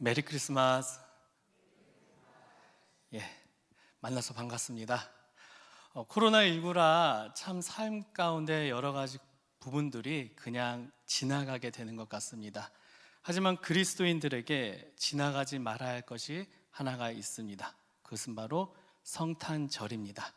메리 크리스마스. 예, 만나서 반갑습니다. 코로나19라 참 삶 가운데 여러 가지 부분들이 그냥 지나가게 되는 것 같습니다. 하지만 그리스도인들에게 지나가지 말아야 할 것이 하나가 있습니다. 그것은 바로 성탄절입니다.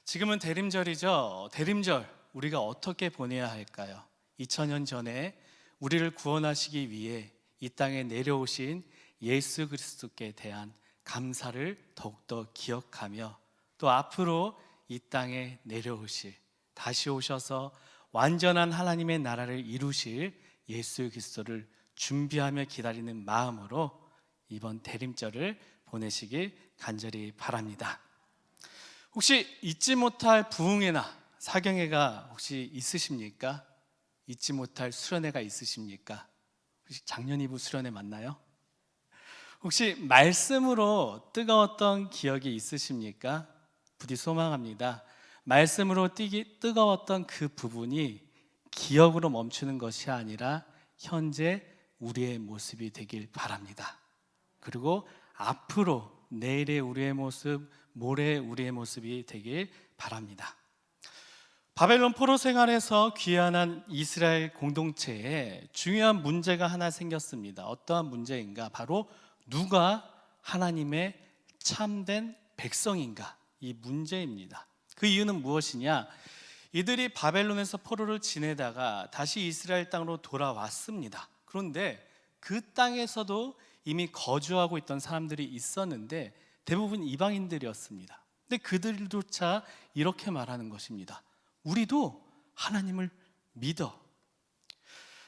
지금은 대림절이죠. 대림절 우리가 어떻게 보내야 할까요? 2000년 전에 우리를 구원하시기 위해 이 땅에 내려오신 예수 그리스도께 대한 감사를 더욱더 기억하며 또 앞으로 이 땅에 내려오실, 다시 오셔서 완전한 하나님의 나라를 이루실 예수 그리스도를 준비하며 기다리는 마음으로 이번 대림절을 보내시길 간절히 바랍니다. 혹시 잊지 못할 부흥회나 사경회가 혹시 있으십니까? 잊지 못할 수련회가 있으십니까? 혹시 작년 이브 수련회 맞나요? 혹시 말씀으로 뜨거웠던 기억이 있으십니까? 부디 소망합니다. 말씀으로 뜨거웠던 그 부분이 기억으로 멈추는 것이 아니라 현재 우리의 모습이 되길 바랍니다. 그리고 앞으로 내일의 우리의 모습, 모레의 우리의 모습이 되길 바랍니다. 바벨론 포로 생활에서 귀환한 이스라엘 공동체에 중요한 문제가 하나 생겼습니다. 어떠한 문제인가? 바로 누가 하나님의 참된 백성인가? 이 문제입니다. 그 이유는 무엇이냐? 이들이 바벨론에서 포로를 지내다가 다시 이스라엘 땅으로 돌아왔습니다. 그런데 그 땅에서도 이미 거주하고 있던 사람들이 있었는데 대부분 이방인들이었습니다. 근데 그들조차 이렇게 말하는 것입니다. 우리도 하나님을 믿어.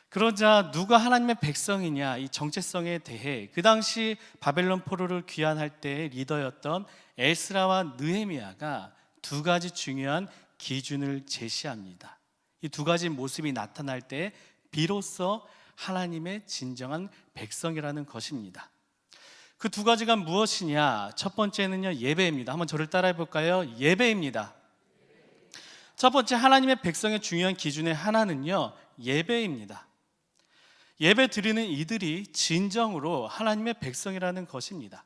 그러자 누가 하나님의 백성이냐, 이 정체성에 대해 그 당시 바벨론 포로를 귀환할 때의 리더였던 에스라와 느헤미야가 두 가지 중요한 기준을 제시합니다. 이 두 가지 모습이 나타날 때 비로소 하나님의 진정한 백성이라는 것입니다. 그 두 가지가 무엇이냐? 첫 번째는요, 예배입니다. 한번 저를 따라해 볼까요? 예배입니다. 첫 번째 하나님의 백성의 중요한 기준의 하나는요, 예배입니다. 예배 드리는 이들이 진정으로 하나님의 백성이라는 것입니다.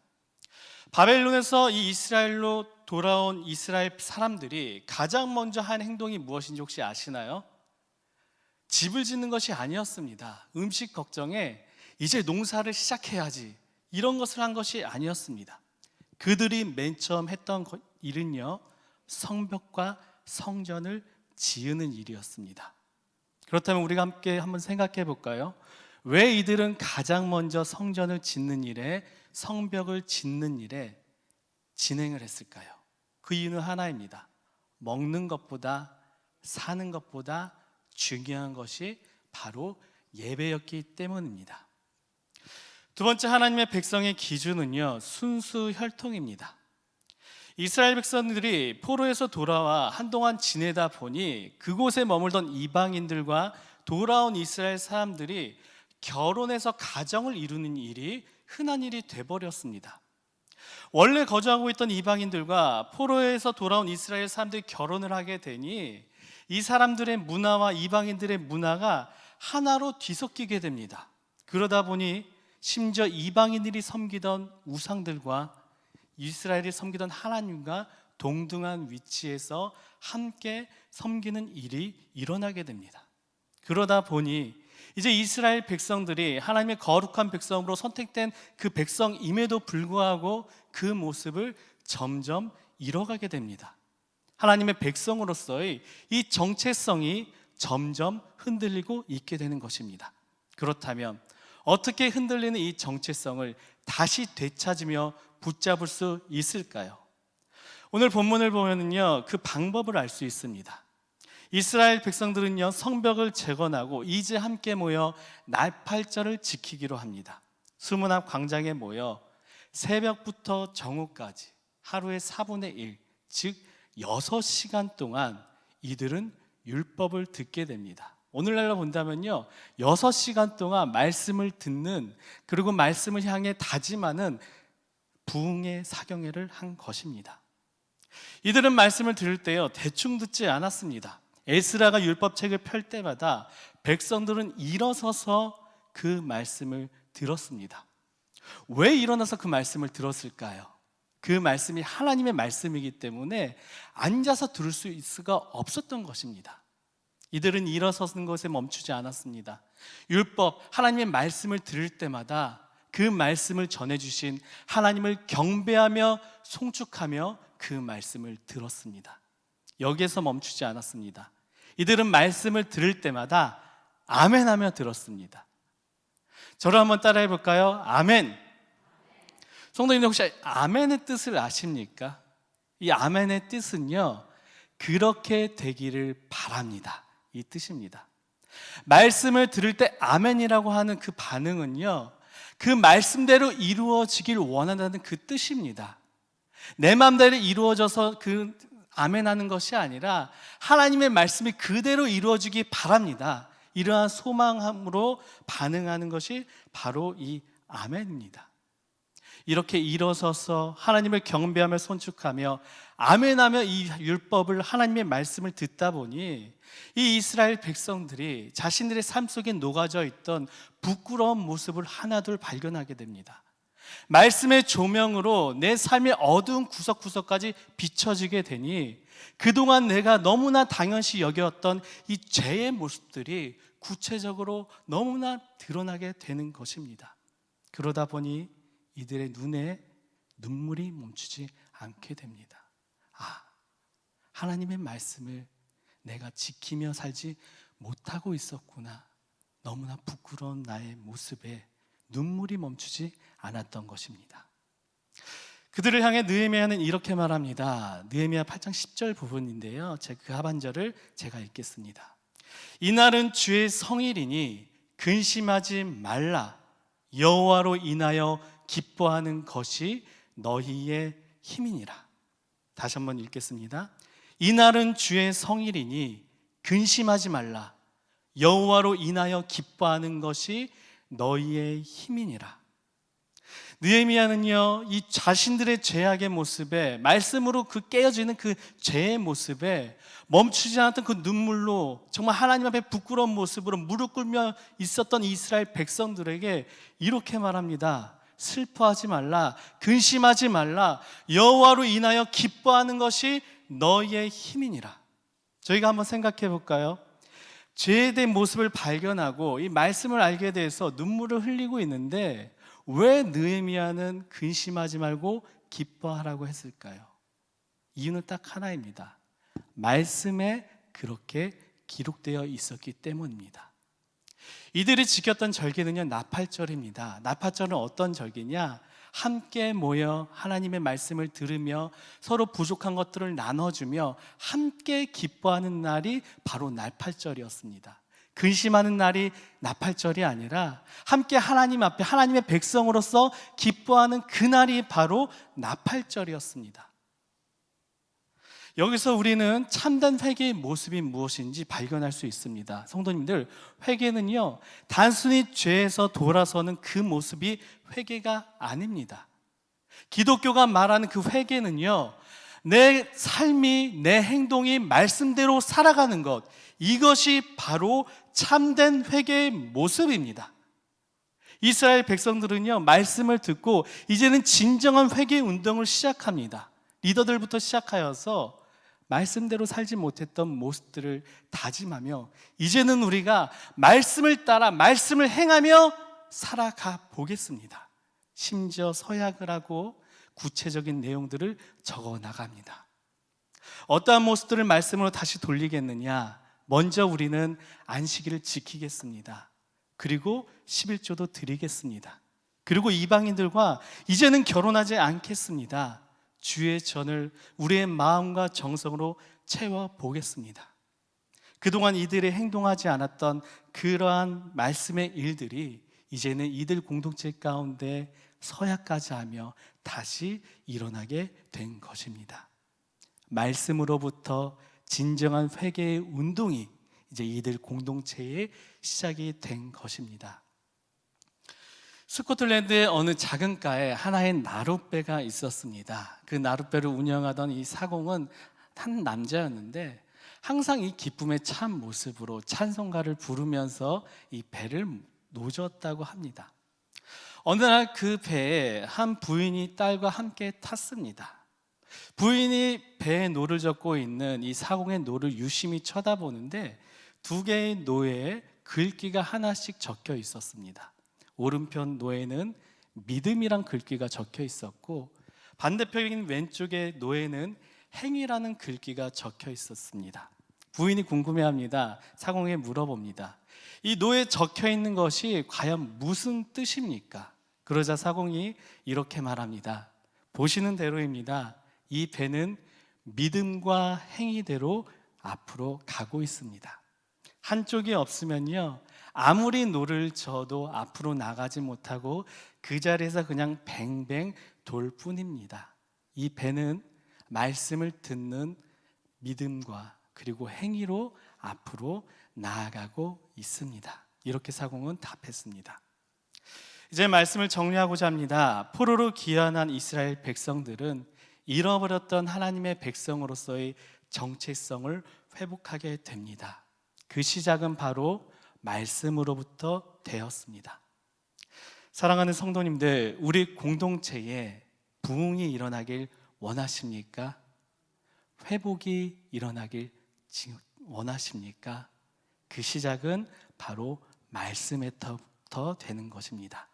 바벨론에서 이 이스라엘로 돌아온 이스라엘 사람들이 가장 먼저 한 행동이 무엇인지 혹시 아시나요? 집을 짓는 것이 아니었습니다. 음식 걱정에 이제 농사를 시작해야지, 이런 것을 한 것이 아니었습니다. 그들이 맨 처음 했던 일은요, 성벽과 성전을 지으는 일이었습니다. 그렇다면 우리가 함께 한번 생각해 볼까요? 왜 이들은 가장 먼저 성전을 짓는 일에, 성벽을 짓는 일에 진행을 했을까요? 그 이유는 하나입니다. 먹는 것보다, 사는 것보다 중요한 것이 바로 예배였기 때문입니다. 두 번째 하나님의 백성의 기준은요, 순수 혈통입니다. 이스라엘 백성들이 포로에서 돌아와 한동안 지내다 보니 그곳에 머물던 이방인들과 돌아온 이스라엘 사람들이 결혼해서 가정을 이루는 일이 흔한 일이 돼버렸습니다. 원래 거주하고 있던 이방인들과 포로에서 돌아온 이스라엘 사람들이 결혼을 하게 되니 이 사람들의 문화와 이방인들의 문화가 하나로 뒤섞이게 됩니다. 그러다 보니 심지어 이방인들이 섬기던 우상들과 이스라엘이 섬기던 하나님과 동등한 위치에서 함께 섬기는 일이 일어나게 됩니다. 그러다 보니 이제 이스라엘 백성들이 하나님의 거룩한 백성으로 선택된 그 백성임에도 불구하고 그 모습을 점점 잃어가게 됩니다. 하나님의 백성으로서의 이 정체성이 점점 흔들리고 있게 되는 것입니다. 그렇다면 어떻게 흔들리는 이 정체성을 다시 되찾으며 붙잡을 수 있을까요? 오늘 본문을 보면요, 그 방법을 알 수 있습니다. 이스라엘 백성들은요, 성벽을 재건하고 이제 함께 모여 날팔절을 지키기로 합니다. 수문 앞 광장에 모여 새벽부터 정오까지 하루의 4분의 1, 즉 6시간 동안 이들은 율법을 듣게 됩니다. 오늘날로 본다면요, 6시간 동안 말씀을 듣는, 그리고 말씀을 향해 다짐하는 부흥의 사경회를 한 것입니다. 이들은 말씀을 들을 때요, 대충 듣지 않았습니다. 에스라가 율법책을 펼 때마다 백성들은 일어서서 그 말씀을 들었습니다. 왜 일어나서 그 말씀을 들었을까요? 그 말씀이 하나님의 말씀이기 때문에 앉아서 들을 수 있을 수가 없었던 것입니다. 이들은 일어서는 것에 멈추지 않았습니다. 율법, 하나님의 말씀을 들을 때마다 그 말씀을 전해주신 하나님을 경배하며 송축하며 그 말씀을 들었습니다. 여기에서 멈추지 않았습니다. 이들은 말씀을 들을 때마다 아멘하며 들었습니다. 저를 한번 따라해 볼까요? 아멘. 성도님들 혹시 아멘의 뜻을 아십니까? 이 아멘의 뜻은요, 그렇게 되기를 바랍니다, 이 뜻입니다. 말씀을 들을 때 아멘이라고 하는 그 반응은요, 그 말씀대로 이루어지길 원한다는 그 뜻입니다. 내 마음대로 이루어져서 그 아멘하는 것이 아니라 하나님의 말씀이 그대로 이루어지기 바랍니다. 이러한 소망함으로 반응하는 것이 바로 이 아멘입니다. 이렇게 일어서서 하나님을 경배하며 손축하며 아멘하며 이 율법을, 하나님의 말씀을 듣다 보니 이 이스라엘 백성들이 자신들의 삶 속에 녹아져 있던 부끄러운 모습을 하나둘 발견하게 됩니다. 말씀의 조명으로 내 삶의 어두운 구석구석까지 비춰지게 되니 그동안 내가 너무나 당연시 여겼던 이 죄의 모습들이 구체적으로 너무나 드러나게 되는 것입니다. 그러다 보니 이들의 눈에 눈물이 멈추지 않게 됩니다. 하나님의 말씀을 내가 지키며 살지 못하고 있었구나. 너무나 부끄러운 나의 모습에 눈물이 멈추지 않았던 것입니다. 그들을 향해 느헤미야는 이렇게 말합니다. 느헤미야 8장 10절 부분인데요, 그 하반절을 제가 읽겠습니다. 이날은 주의 성일이니 근심하지 말라. 여호와로 인하여 기뻐하는 것이 너희의 힘이니라. 다시 한번 읽겠습니다. 이날은 주의 성일이니 근심하지 말라. 여호와로 인하여 기뻐하는 것이 너희의 힘이니라. 느헤미야는요, 이 자신들의 죄악의 모습에, 말씀으로 그 깨어지는 그 죄의 모습에 멈추지 않았던 그 눈물로 정말 하나님 앞에 부끄러운 모습으로 무릎 꿇며 있었던 이스라엘 백성들에게 이렇게 말합니다. 슬퍼하지 말라, 근심하지 말라. 여호와로 인하여 기뻐하는 것이 너희의 힘이니라. 저희가 한번 생각해 볼까요? 죄에 대한 모습을 발견하고 이 말씀을 알게 돼서 눈물을 흘리고 있는데 왜 느헤미야는 근심하지 말고 기뻐하라고 했을까요? 이유는 딱 하나입니다. 말씀에 그렇게 기록되어 있었기 때문입니다. 이들이 지켰던 절기는요, 나팔절입니다. 나팔절은 어떤 절기냐? 함께 모여 하나님의 말씀을 들으며 서로 부족한 것들을 나눠주며 함께 기뻐하는 날이 바로 나팔절이었습니다. 근심하는 날이 나팔절이 아니라 함께 하나님 앞에 하나님의 백성으로서 기뻐하는 그날이 바로 나팔절이었습니다. 여기서 우리는 참된 회개의 모습이 무엇인지 발견할 수 있습니다. 성도님들, 회개는요, 단순히 죄에서 돌아서는 그 모습이 회개가 아닙니다. 기독교가 말하는 그 회개는요, 내 삶이, 내 행동이 말씀대로 살아가는 것, 이것이 바로 참된 회개의 모습입니다. 이스라엘 백성들은요, 말씀을 듣고 이제는 진정한 회개 운동을 시작합니다. 리더들부터 시작하여서 말씀대로 살지 못했던 모습들을 다짐하며 이제는 우리가 말씀을 따라 말씀을 행하며 살아가 보겠습니다. 심지어 서약을 하고 구체적인 내용들을 적어 나갑니다. 어떠한 모습들을 말씀으로 다시 돌리겠느냐? 먼저 우리는 안식일을 지키겠습니다. 그리고 11조도 드리겠습니다. 그리고 이방인들과 이제는 결혼하지 않겠습니다. 주의 전을 우리의 마음과 정성으로 채워보겠습니다. 그동안 이들이 행동하지 않았던 그러한 말씀의 일들이 이제는 이들 공동체 가운데 서약까지 하며 다시 일어나게 된 것입니다. 말씀으로부터 진정한 회개의 운동이 이제 이들 공동체의 시작이 된 것입니다. 스코틀랜드의 어느 작은 가에 하나의 나룻배가 있었습니다. 그 나룻배를 운영하던 이 사공은 한 남자였는데 항상 이 기쁨에 찬 모습으로 찬송가를 부르면서 이 배를 노졌다고 합니다. 어느 날 그 배에 한 부인이 딸과 함께 탔습니다. 부인이 배에 노를 젓고 있는 이 사공의 노를 유심히 쳐다보는데 두 개의 노에 글귀가 하나씩 적혀 있었습니다. 오른편 노에는 믿음이란 글귀가 적혀 있었고 반대편인 왼쪽의 노에는 행위라는 글귀가 적혀 있었습니다. 부인이 궁금해합니다. 사공에게 물어봅니다. 이 노에 적혀 있는 것이 과연 무슨 뜻입니까? 그러자 사공이 이렇게 말합니다. 보시는 대로입니다. 이 배는 믿음과 행위대로 앞으로 가고 있습니다. 한쪽이 없으면요, 아무리 노를 저어도 앞으로 나가지 못하고 그 자리에서 그냥 뱅뱅 돌 뿐입니다. 이 배는 말씀을 듣는 믿음과 그리고 행위로 앞으로 나아가고 있습니다. 이렇게 사공은 답했습니다. 이제 말씀을 정리하고자 합니다. 포로로 귀환한 이스라엘 백성들은 잃어버렸던 하나님의 백성으로서의 정체성을 회복하게 됩니다. 그 시작은 바로 말씀으로부터 되었습니다. 사랑하는 성도님들, 우리 공동체에 부흥이 일어나길 원하십니까? 회복이 일어나길 원하십니까? 그 시작은 바로 말씀에서부터 되는 것입니다.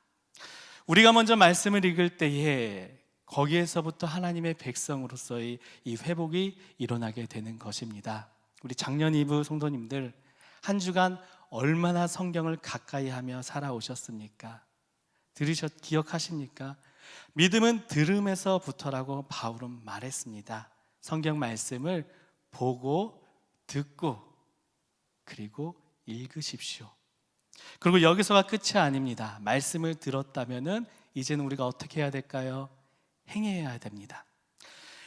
우리가 먼저 말씀을 읽을 때에 거기에서부터 하나님의 백성으로서의 이 회복이 일어나게 되는 것입니다. 우리 작년 2부 성도님들, 한 주간 얼마나 성경을 가까이 하며 살아오셨습니까? 기억하십니까? 믿음은 들음에서부터라고 바울은 말했습니다. 성경 말씀을 보고 듣고 그리고 읽으십시오. 그리고 여기서가 끝이 아닙니다. 말씀을 들었다면은 이제는 우리가 어떻게 해야 될까요? 행해야 됩니다.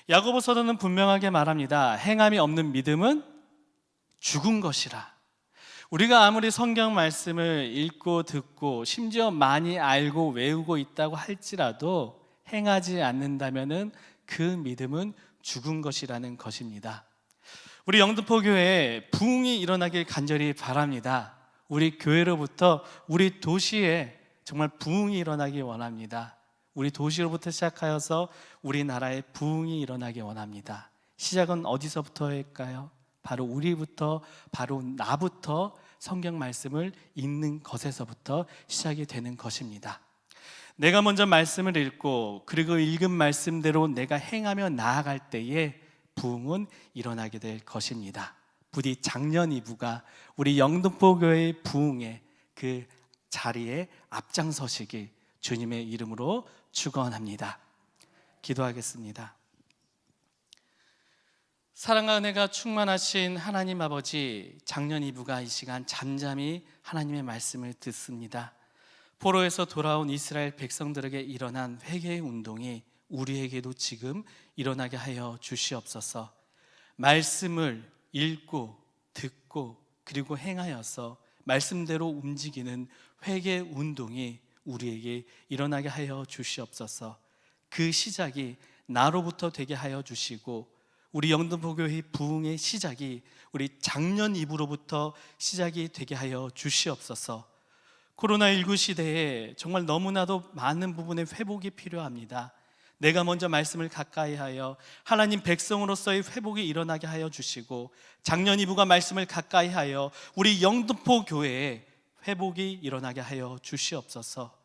야고보서는 분명하게 말합니다. 행함이 없는 믿음은 죽은 것이라. 우리가 아무리 성경 말씀을 읽고 듣고 심지어 많이 알고 외우고 있다고 할지라도 행하지 않는다면은 그 믿음은 죽은 것이라는 것입니다. 우리 영등포 교회에 부흥이 일어나길 간절히 바랍니다. 우리 교회로부터 우리 도시에 정말 부흥이 일어나기 원합니다. 우리 도시로부터 시작하여서 우리나라에 부흥이 일어나기 원합니다. 시작은 어디서부터일까요? 바로 우리부터, 바로 나부터 성경 말씀을 읽는 것에서부터 시작이 되는 것입니다. 내가 먼저 말씀을 읽고 그리고 읽은 말씀대로 내가 행하며 나아갈 때에 부흥은 일어나게 될 것입니다. 부디 작년 2부가 우리 영등포교회의 부흥의 그 자리에 앞장서시길 주님의 이름으로 축원합니다. 기도하겠습니다. 사랑과 은혜가 충만하신 하나님 아버지, 작년 2부가 이 시간 잠잠히 하나님의 말씀을 듣습니다. 포로에서 돌아온 이스라엘 백성들에게 일어난 회개의 운동이 우리에게도 지금 일어나게 하여 주시옵소서. 말씀을 읽고 듣고 그리고 행하여서 말씀대로 움직이는 회개 운동이 우리에게 일어나게 하여 주시옵소서. 그 시작이 나로부터 되게 하여 주시고 우리 영등포교회 부흥의 시작이 우리 작년 2부로부터 시작이 되게 하여 주시옵소서. 코로나19 시대에 정말 너무나도 많은 부분의 회복이 필요합니다. 내가 먼저 말씀을 가까이 하여 하나님 백성으로서의 회복이 일어나게 하여 주시고 작년 2부가 말씀을 가까이 하여 우리 영등포 교회에 회복이 일어나게 하여 주시옵소서.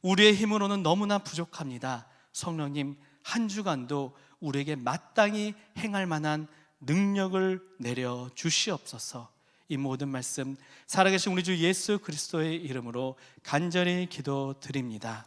우리의 힘으로는 너무나 부족합니다. 성령님, 한 주간도 우리에게 마땅히 행할 만한 능력을 내려 주시옵소서. 이 모든 말씀 살아계신 우리 주 예수 그리스도의 이름으로 간절히 기도드립니다.